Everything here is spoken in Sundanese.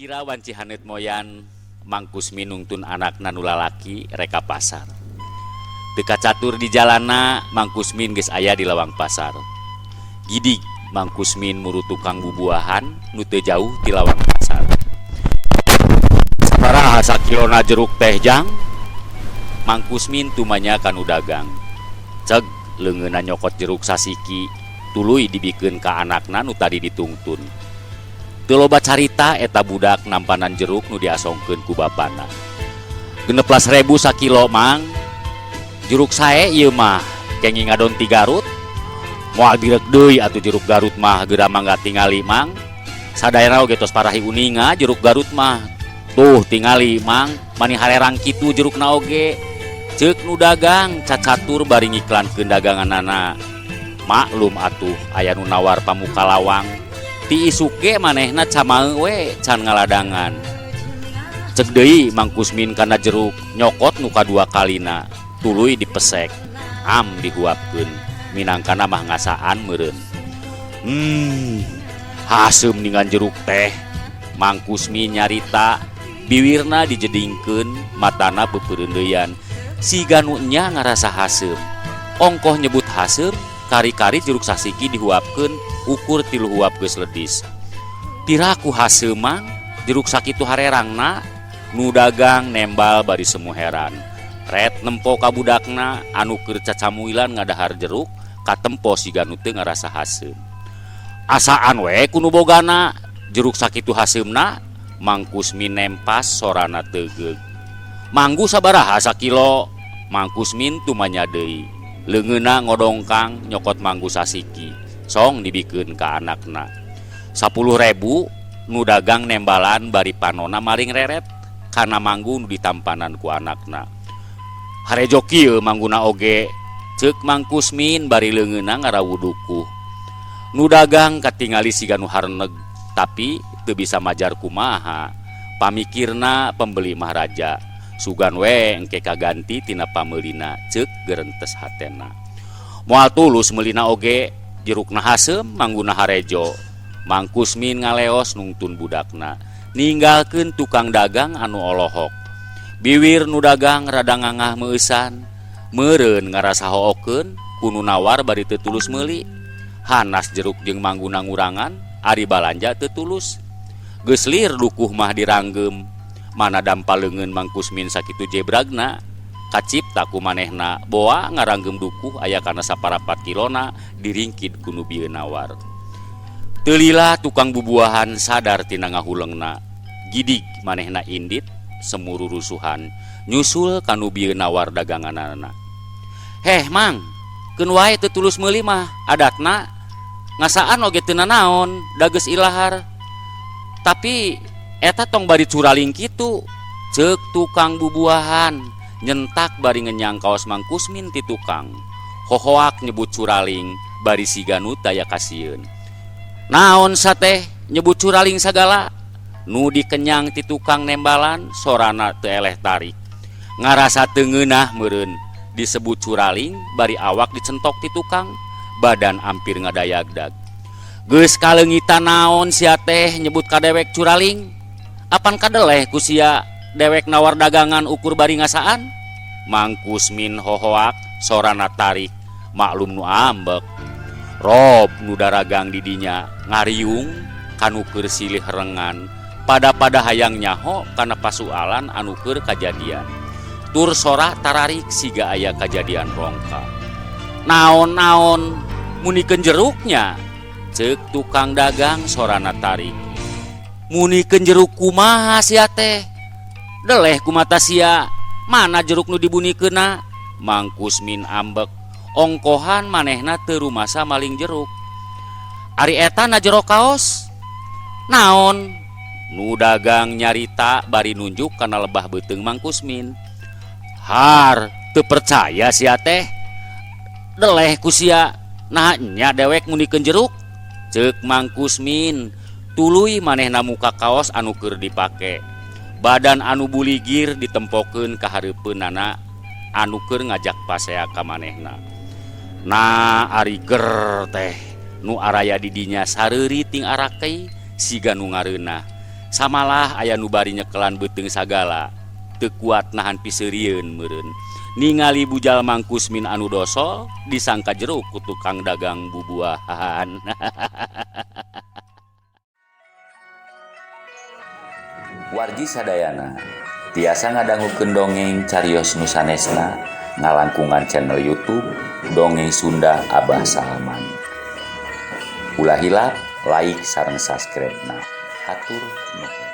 Kira-kira wanci hanet moyan Mangkus minungtun anak nu lalaki reka pasar. Teka catur di jalana Mangkusmin geus aya di lawang pasar. Gidig Mangkusmin muru tukang bubuahan nu teu jauh di lawang pasar. Sabaraha sakilona jeruk teh jang? Mangkusmin tumanya kanu dagang. Ceg leungeunna nyokot jeruk sasiki tuluy dibikeun ka anakna nu tadi ditungtun. Teu loba carita eta budak nampanan jeruk nu diasongkeun ku bapana. 16.000 sakilo mang. Jeruk sae ieu mah kenging ngadon ti Garut. Moal direk deui atuh jeruk Garut mah geura mangga tingali mang. Sadaerah oge tos parahi uninga jeruk Garut mah. Tuh tingali mang, mani harerang kitu jerukna oge. Ceuk nu dagang cacatur bari ngiklankeun daganganana. Maklum atuh aya nu nawar pamuka lawang. Ti isuke manehna camaeu we can ngaladangan. Cek deui Mangkusmin kana jeruk nyokot nu kadua kalina tuluy dipesek am diguapkeun minangkana mah ngasaan meureun. Haseum ningan jeruk teh. Mangkusmin nyarita biwirna dijedingkeun matana beupereundeyan siga nu nya ngarasa haseum. Ongkoh nyebut haseum kari-kari jeruk sasiki dihuapkeun ukur 3 huap geus ledis. Piraku haseum mang jeruk sakitu harerangna nu dagang nembal bari semu heran. Ret nempo ka budakna anu keur cacamuilan ngadahar jeruk katempo siga nu teu ngarasa haseum. Asaan we ku nu bogana jeruk sakitu haseumna. Mangkusmin nempas sorana tegeug. Manggu sabaraha sakilo? Mangkusmin tumanya deui. Leungeunna ngodongkang nyokot manggu sasiki. Song dibikeun ka anakna. 10.000 nu dagang nembalan bari panona maring reret kana manggu nu ditampanan ku anakna. Harejo kieu mangguna oge, ceuk Mangkusmin bari leungeunna ngarawudukuh. Nu dagang katingali siga nu harneg, tapi teu bisa majar kumaha. Pamikirna pembeli mah raja. Sugan we engke kaganti tina pameulina, ceuk geurentes hatena. Moal tulus meulina oge jerukna haseum mangguna harejo. Mangkusmin ngaleos nungtun budakna ninggalkeun tukang dagang anu olohok. Biwir nu dagang rada ngangah meusan meureun ngarasa hookeun ku nu nawar bari teu tulus meuli. Hanas jeruk jeung mangguna ngurangan ari balanja teu tulus. Geus lir dukuh mah diranggem. Mana dampal leungeun Mangkusmin sakitu jebragna kacipta ku manehna boa ngaranggem dukuh aya kana saparapat kilona diringkid ku nu bieu nawar. Teu lila tukang bubuahan sadar tina ngahuleungna. Gidig manehna indit semuru rusuhan nyusul ka nu bieu nawar daganganana. Heh mang, keun wae teu tulus meuli mah adatna. Ngasaan oge teu nanaon da geus ilahar. Tapi eta tong bari curaling kitu, ceuk tukang bubuahan nyentak bari ngenyang kaos Mangkusmin ti tukang. Hohoak nyebut curaling bari siga nu daya kasieun. Naon sateh nyebut curaling sagala? Nu dikenyang ti tukang nembalan sorana teu eleh tarik. Ngarasa teu ngeunah meureun disebut curaling bari awak dicentok ti tukang, badan ampir ngadayagdag. Geus kaleungitan naon sia teh nyebut ka dewek curaling? Apan kadeleh ku sia dewek nawar dagangan ukur bari ngasaan? Mangkusmin hohoak sorana tarik maklum nu ambek. Rob nu daragang didinya ngariung kanu keur silih rengan pada hayang nyaho kana pasualan anu keur kajadian. Tur sora tararik siga aya kajadian rongka. Naon-naon munikeun jeruknya? Ceuk tukang dagang sorana tarik. Munikeun jeruk kumaha sia teh? Deleh ku mata sia, mana jeruk nu dibunikeunna? Mangkusmin ambek. Ongkohan manehna teu rumasa maling jeruk. Ari eta na jero kaos? Naon? Nu dagang nyarita bari nunjuk kana lebah beuteung Mangkusmin. Har, teu percaya sia teh. Deleh ku sia, nah nya dewek munikeun jeruk? Ceuk Mangkusmin. Tuluy manehna muka kaos anu keur dipake. Badan anu buligir ditempokeun ka hareupeunana anu keur ngajak pasea ka manehna. Nah ari ger teh nu araya didinya sareuri ting arakei siga nu ngareunah. Samalah aya nubari nyekelan beteng sagala teu kuat nahan piseurieun meureun ningali bujal Mang Kusmin anu doso disangka jeruk ku tukang dagang bubuahan. Wargi sadayana tiasa ngadangukeun dongeng carios nu sanesna ngalangkungan channel YouTube Dongeng Sunda Abah Salaman. Ulah hilap like sareng subscribe-na. Hatur nuhun.